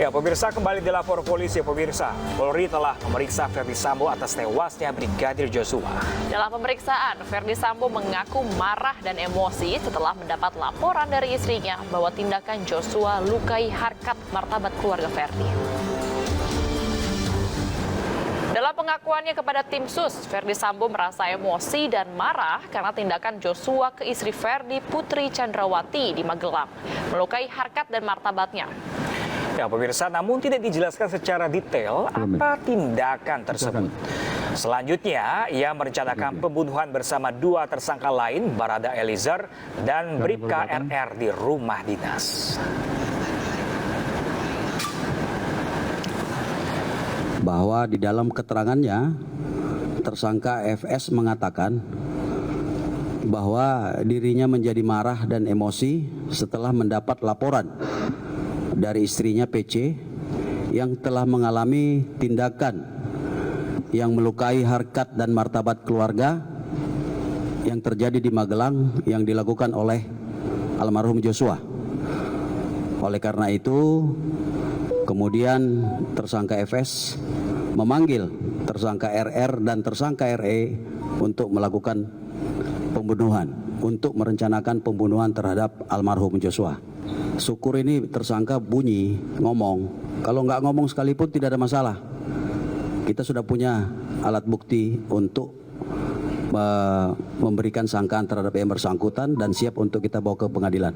Ya, pemirsa, kembali dilapor polisi. Pemirsa, Polri telah memeriksa Ferdy Sambo atas tewasnya Brigadir Joshua. Dalam pemeriksaan, Ferdy Sambo mengaku marah dan emosi setelah mendapat laporan dari istrinya bahwa tindakan Joshua lukai harkat martabat keluarga Ferdy. Dalam pengakuannya kepada tim sus, Ferdy Sambo merasa emosi dan marah karena tindakan Joshua ke istri Ferdy, Putri Chandrawati di Magelang, melukai harkat dan martabatnya. Ya, pemirsa, namun tidak dijelaskan secara detail apa tindakan tersebut. Selanjutnya, ia merencanakan pembunuhan bersama dua tersangka lain, Barada Eliezer dan Bribka RR di rumah dinas. Bahwa di dalam keterangannya, tersangka FS mengatakan bahwa dirinya menjadi marah dan emosi setelah mendapat laporan dari istrinya PC yang telah mengalami tindakan yang melukai harkat dan martabat keluarga yang terjadi di Magelang yang dilakukan oleh almarhum Joshua. Oleh karena itu, kemudian tersangka FS memanggil tersangka RR dan tersangka RE untuk melakukan pembunuhan, untuk merencanakan pembunuhan terhadap almarhum Joshua. Syukur ini tersangka bunyi, ngomong. Kalau nggak ngomong sekalipun tidak ada masalah. Kita sudah punya alat bukti untuk memberikan sangkaan terhadap yang bersangkutan dan siap untuk kita bawa ke pengadilan.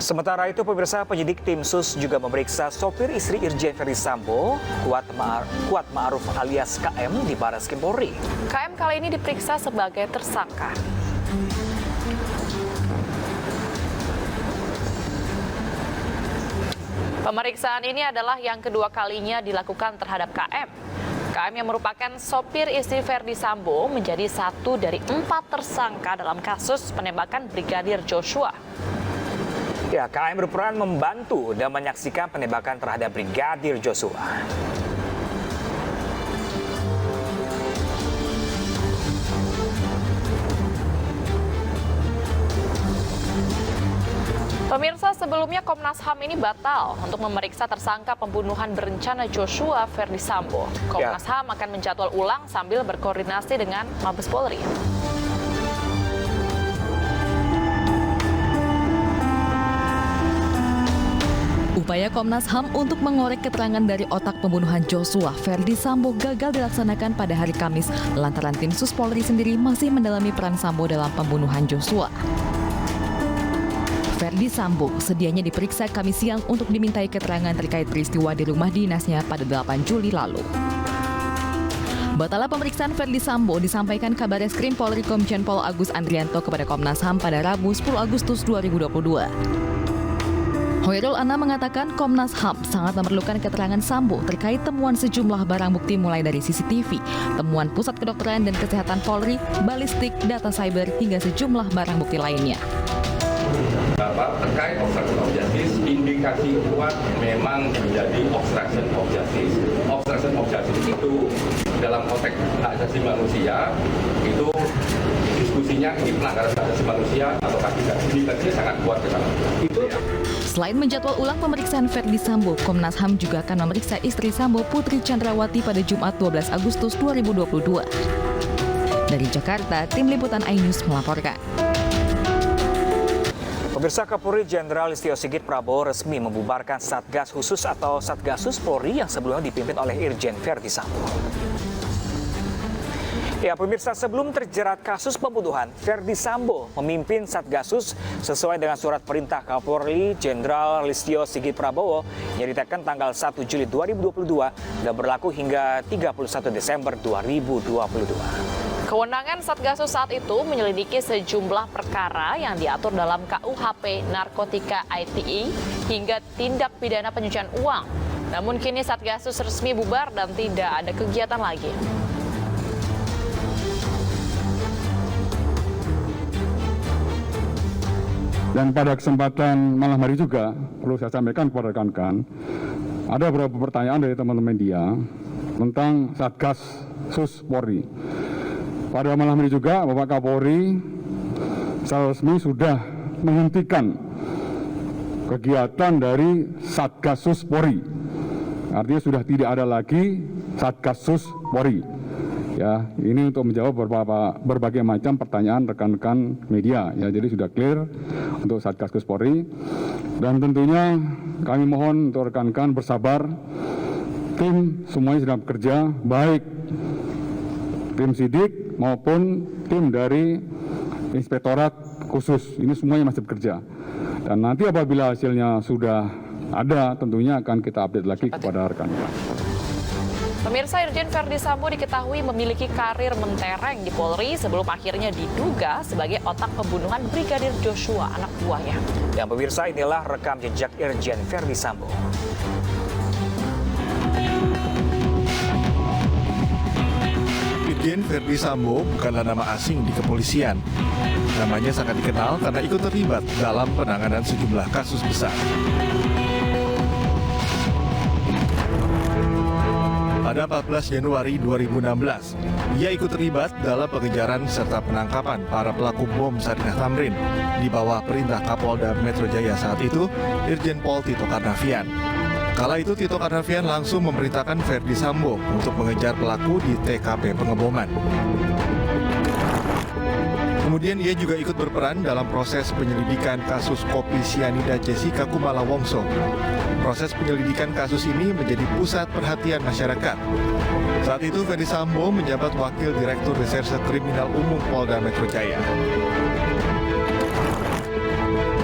Sementara itu, pemirsa, penyidik tim sus juga memeriksa sopir istri Irjen Ferdy Sambo, Kuat Ma'ruf alias KM di Barreskrim Polri. KM kali ini diperiksa sebagai tersangka. Pemeriksaan ini adalah yang kedua kalinya dilakukan terhadap KM. KM yang merupakan sopir istri Ferdy Sambo menjadi satu dari 4 tersangka dalam kasus penembakan Brigadir Joshua. Ya, KM berperan membantu dan menyaksikan penembakan terhadap Brigadir Joshua. Pemirsa, sebelumnya Komnas HAM ini batal untuk memeriksa tersangka pembunuhan berencana Joshua Ferdy Sambo. Komnas HAM akan menjadwal ulang sambil berkoordinasi dengan Mabes Polri. Upaya Komnas HAM untuk mengorek keterangan dari otak pembunuhan Joshua Ferdy Sambo gagal dilaksanakan pada hari Kamis lantaran tim sus Polri sendiri masih mendalami peran Sambo dalam pembunuhan Joshua. Ferdy Sambo sedianya diperiksa Kamis siang untuk dimintai keterangan terkait peristiwa di rumah dinasnya pada 8 Juli lalu. Batalnya pemeriksaan Ferdy Sambo disampaikan Kabarreskrim Polri Komjen Pol Agus Andrianto kepada Komnas HAM pada Rabu 10 Agustus 2022. Hoirul Anam mengatakan Komnas HAM sangat memerlukan keterangan Sambo terkait temuan sejumlah barang bukti mulai dari CCTV, temuan Pusat Kedokteran dan Kesehatan Polri, balistik, data cyber, hingga sejumlah barang bukti lainnya. Terkait obstruction of justice, indikasi kuat memang menjadi obstruction of justice. Obstruction of justice itu dalam konteks hak asasi manusia itu diskusinya ini pelanggaran hak asasi manusia atau tidak. Indikasinya sangat kuat ke sana. Selain menjadwal ulang pemeriksaan Ferdy Sambo, Komnas HAM juga akan memeriksa istri Sambo, Putri Chandrawati pada Jumat 12 Agustus 2022. Dari Jakarta, Tim Liputan iNews melaporkan. Pemirsa, Kapolri Jenderal Listio Sigit Prabowo resmi membubarkan Satgas Khusus atau Satgasus Polri yang sebelumnya dipimpin oleh Irjen Ferdy Sambo. Ya, pemirsa, sebelum terjerat kasus pembunuhan, Ferdy Sambo memimpin Satgasus sesuai dengan surat perintah Kapolri Jenderal Listio Sigit Prabowo yang ditekan tanggal 1 Juli 2022 dan berlaku hingga 31 Desember 2022. Kewenangan Satgasus saat itu menyelidiki sejumlah perkara yang diatur dalam KUHP Narkotika ITE hingga tindak pidana pencucian uang. Namun kini Satgasus resmi bubar dan tidak ada kegiatan lagi. Dan pada kesempatan malam hari juga perlu saya sampaikan kepada rekan-rekan, ada beberapa pertanyaan dari teman-teman media tentang Satgas Sus Polri. Pada malam ini juga Bapak Kapolri secara resmi sudah menghentikan kegiatan dari Satgasus Polri. Artinya sudah tidak ada lagi Satgasus Polri. Ya, ini untuk menjawab berbagai macam pertanyaan rekan-rekan media. Ya, jadi sudah clear untuk Satgasus Polri. Dan tentunya kami mohon untuk rekan-rekan bersabar. Tim semuanya sedang bekerja, baik tim sidik maupun tim dari Inspektorat Khusus. Ini semuanya masih bekerja. Dan nanti apabila hasilnya sudah ada, tentunya akan kita update lagi kepada rekan-rekan. Pemirsa, Irjen Verdi Sambo diketahui memiliki karir mentereng di Polri sebelum akhirnya diduga sebagai otak pembunuhan Brigadir Joshua, anak buahnya. Dan pemirsa, inilah rekam jejak Irjen Verdi Sambo. Irjen Verdi Sambo bukanlah nama asing di kepolisian. Namanya sangat dikenal karena ikut terlibat dalam penanganan sejumlah kasus besar. Pada 14 Januari 2016, ia ikut terlibat dalam pengejaran serta penangkapan para pelaku bom Sarinah Tamrin di bawah perintah Kapolda Metro Jaya saat itu, Irjen Pol Tito Karnavian. Kala itu Tito Karnavian langsung memerintahkan Verdi Sambo untuk mengejar pelaku di TKP pengeboman. Kemudian ia juga ikut berperan dalam proses penyelidikan kasus kopi sianida Jessica Kumala Wongso. Proses penyelidikan kasus ini menjadi pusat perhatian masyarakat. Saat itu Verdi Sambo menjabat Wakil Direktur Reserse Kriminal Umum Polda Metro Jaya.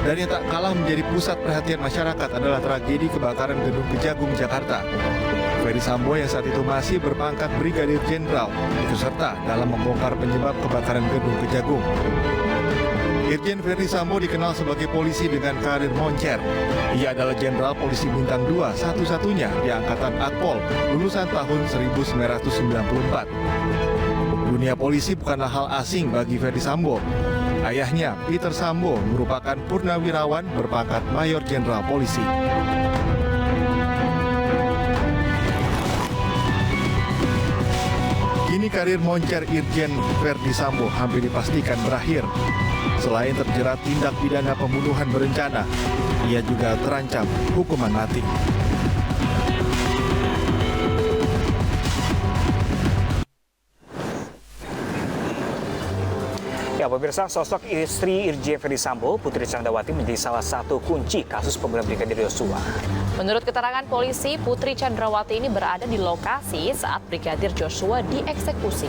Dan yang tak kalah menjadi pusat perhatian masyarakat adalah tragedi kebakaran Gedung Kejagung, Jakarta. Verdi Sambo yang saat itu masih berpangkat Brigadir Jenderal ikut serta dalam membongkar penyebab kebakaran Gedung Kejagung. Irjen Verdi Sambo dikenal sebagai polisi dengan karir moncer. Ia adalah Jenderal Polisi Bintang 2 satu-satunya di Angkatan Akpol lulusan tahun 1994. Dunia polisi bukanlah hal asing bagi Verdi Sambo. Ayahnya, Peter Sambo, merupakan purnawirawan berpangkat Mayor Jenderal Polisi. Kini karir moncer Irjen Verdi Sambo hampir dipastikan berakhir. Selain terjerat tindak pidana pembunuhan berencana, ia juga terancam hukuman mati. Ya, pemirsa, sosok istri Irjen Verdi Sambo, Putri Candrawati, menjadi salah satu kunci kasus pembunuhan Brigadir Joshua. Menurut keterangan polisi, Putri Candrawati ini berada di lokasi saat Brigadir Joshua dieksekusi.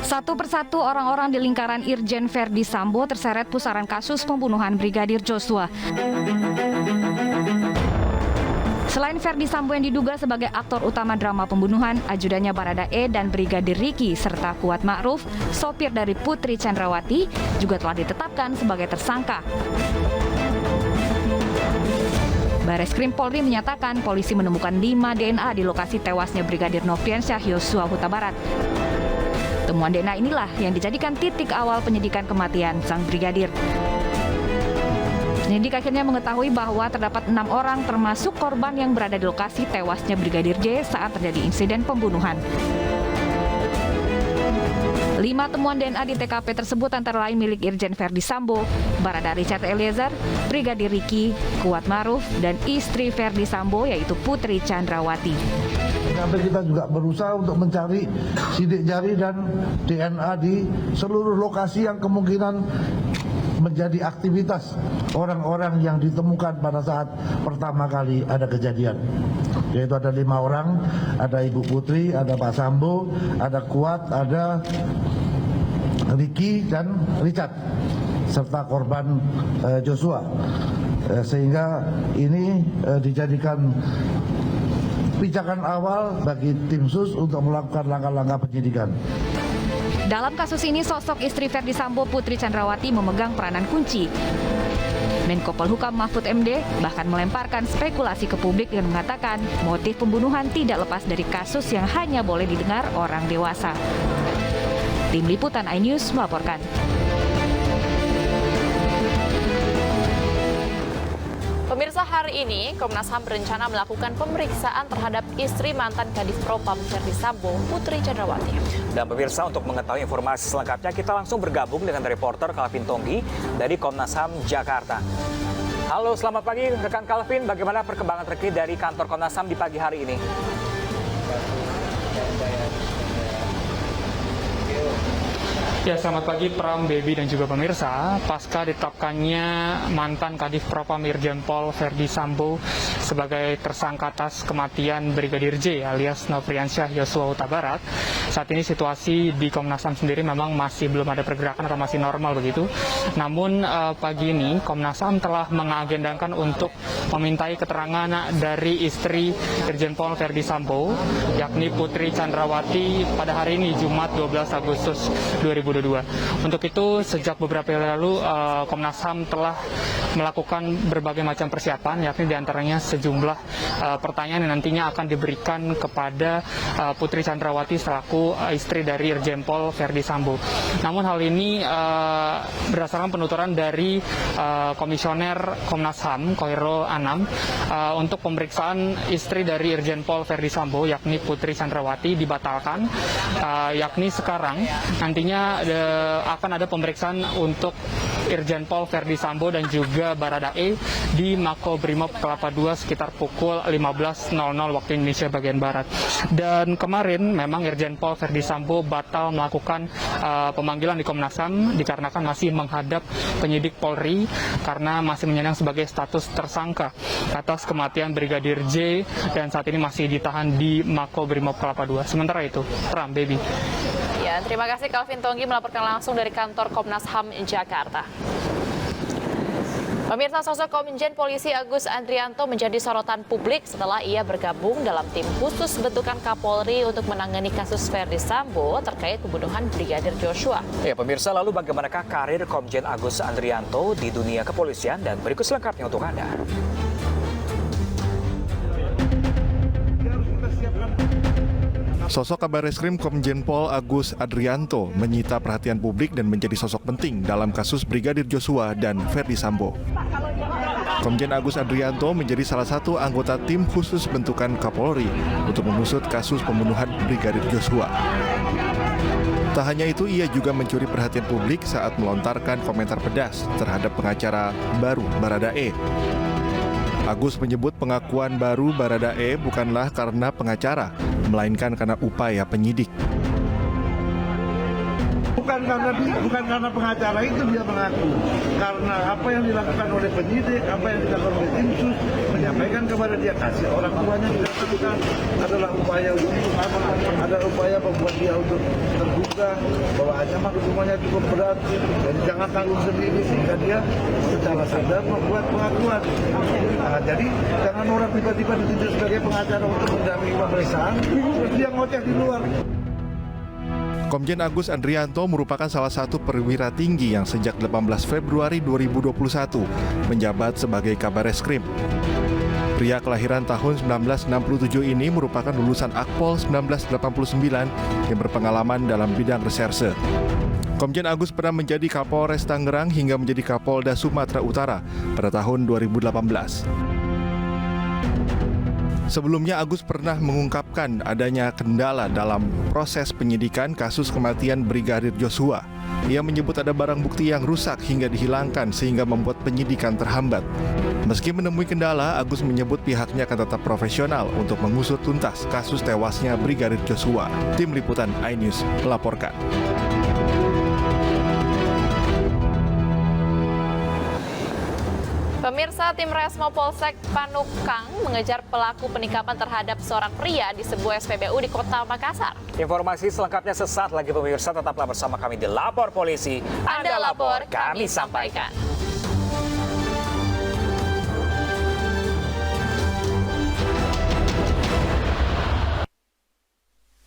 Satu persatu orang-orang di lingkaran Irjen Verdi Sambo terseret pusaran kasus pembunuhan Brigadir Joshua. Selain Verdi Sambo yang diduga sebagai aktor utama drama pembunuhan, ajudannya Baradae dan Brigadir Riki serta Kuat Ma'ruf, sopir dari Putri Candrawati, juga telah ditetapkan sebagai tersangka. Bareskrim Polri menyatakan polisi menemukan 5 DNA di lokasi tewasnya Brigadir Nofriansyah Yosua Huta Barat. Temuan DNA inilah yang dijadikan titik awal penyidikan kematian sang brigadir. Penyidik akhirnya mengetahui bahwa terdapat 6 orang termasuk korban yang berada di lokasi tewasnya Brigadir J saat terjadi insiden pembunuhan. 5 temuan DNA di TKP tersebut antara lain milik Irjen Verdi Sambo, Barada Richard Eliezer, Brigadir Riki, Kuat Ma'ruf, dan istri Verdi Sambo yaitu Putri Candrawati. Sampai kita juga berusaha untuk mencari sidik jari dan DNA di seluruh lokasi yang kemungkinan menjadi aktivitas orang-orang yang ditemukan pada saat pertama kali ada kejadian. Yaitu ada 5 orang, ada Ibu Putri, ada Pak Sambo, ada Kuat, ada Riki dan Richard, serta korban Joshua. Sehingga ini dijadikan pijakan awal bagi tim sus untuk melakukan langkah-langkah penyidikan. Dalam kasus ini, sosok istri Verdi Sambo, Putri Candrawati, memegang peranan kunci. Menko Polhukam Mahfud MD bahkan melemparkan spekulasi ke publik dengan mengatakan motif pembunuhan tidak lepas dari kasus yang hanya boleh didengar orang dewasa. Tim Liputan iNews melaporkan. Pemirsa, hari ini, Komnas HAM berencana melakukan pemeriksaan terhadap istri mantan Kadif Propam Ferdi Sambo, Putri Chandrawati. Dan pemirsa, untuk mengetahui informasi selengkapnya, kita langsung bergabung dengan reporter Calvin Tonggi dari Komnas HAM Jakarta. Halo, selamat pagi rekan Calvin. Bagaimana perkembangan terkini dari kantor Komnas HAM di pagi hari ini? Ya, selamat pagi Pram, Baby, dan juga pemirsa. Pasca ditetapkannya mantan Kadif Propam Irjen Pol Ferdi Sambo sebagai tersangka atas kematian Brigadir J alias Nofriansyah Yosua Huta Barat, saat ini situasi di Komnas HAM sendiri memang masih belum ada pergerakan atau masih normal begitu. Namun pagi ini Komnas HAM telah mengagendakan untuk memintai keterangan dari istri Irjen Pol Ferdi Sambo, yakni Putri Chandrawati, pada hari ini Jumat 12 Agustus 2022. Untuk itu, sejak beberapa hari lalu Komnas HAM telah melakukan berbagai macam persiapan, yakni diantaranya sejumlah pertanyaan yang nantinya akan diberikan kepada Putri Chandrawati selaku istri dari Irjen Pol Ferdi Sambo. Namun hal ini berdasarkan penuturan dari Komisioner Komnas HAM Khairul Anam, untuk pemeriksaan istri dari Irjen Pol Ferdi Sambo, yakni Putri Chandrawati, dibatalkan, yakni sekarang nantinya akan ada pemeriksaan untuk Irjen Pol Ferdi Sambo dan juga Baradae di Makobrimob Kelapa II sekitar pukul 15.00 waktu Indonesia bagian Barat. Dan kemarin memang Irjen Pol Ferdi Sambo batal melakukan pemanggilan di Komnas HAM dikarenakan masih menghadap penyidik Polri karena masih menyandang sebagai status tersangka atas kematian Brigadir J dan saat ini masih ditahan di Makobrimob Kelapa II. Sementara itu, Pram, Baby. Ya, terima kasih Calvin Tonggi melaporkan langsung dari kantor Komnas HAM Jakarta. Pemirsa, sosok Komjen Polisi Agus Andrianto menjadi sorotan publik setelah ia bergabung dalam tim khusus bentukan Kapolri untuk menangani kasus Ferdi Sambo terkait pembunuhan Brigadir Joshua. Ya, pemirsa, lalu bagaimanakah karir Komjen Agus Andrianto di dunia kepolisian, dan berikut selengkapnya untuk Anda. Sosok Kabar Reskrim Komjen Pol Agus Andrianto menyita perhatian publik dan menjadi sosok penting dalam kasus Brigadir Joshua dan Ferdi Sambo. Komjen Agus Andrianto menjadi salah satu anggota tim khusus bentukan Kapolri untuk mengusut kasus pembunuhan Brigadir Joshua. Tak hanya itu, ia juga mencuri perhatian publik saat melontarkan komentar pedas terhadap pengacara baru Baradae. Agus menyebut pengakuan baru Baradae bukanlah karena pengacara, melainkan karena upaya penyidik. Bukan karena pengacara itu dia mengaku, karena apa yang dilakukan oleh penyidik, apa yang dilakukan oleh tim sus, menyampaikan kepada dia, kasih orang tuanya dilakukan adalah upaya membuat dia untuk terbuka bahwa ancaman hukumannya cukup berat, jadi jangan tanggung sendiri sehingga dia secara sadar membuat pengakuan. Nah, jadi jangan orang tiba-tiba ditunjuk sebagai pengacara untuk mendampingi pemeriksaan, terus dia ngoceh di luar. Komjen Agus Andrianto merupakan salah satu perwira tinggi yang sejak 18 Februari 2021 menjabat sebagai Kabar Reskrim. Pria kelahiran tahun 1967 ini merupakan lulusan Akpol 1989 yang berpengalaman dalam bidang reserse. Komjen Agus pernah menjadi Kapolres Tangerang hingga menjadi Kapolda Sumatera Utara pada tahun 2018. Sebelumnya, Agus pernah mengungkapkan adanya kendala dalam proses penyidikan kasus kematian Brigadir Joshua. Ia menyebut ada barang bukti yang rusak hingga dihilangkan sehingga membuat penyidikan terhambat. Meski menemui kendala, Agus menyebut pihaknya akan tetap profesional untuk mengusut tuntas kasus tewasnya Brigadir Joshua. Tim Liputan iNews melaporkan. Pemirsa, tim Resmo Polsek Panukang mengejar pelaku penikaman terhadap seorang pria di sebuah SPBU di Kota Makassar. Informasi selengkapnya sesaat lagi, pemirsa. Tetaplah bersama kami di Lapor Polisi. Anda lapor, kami sampaikan.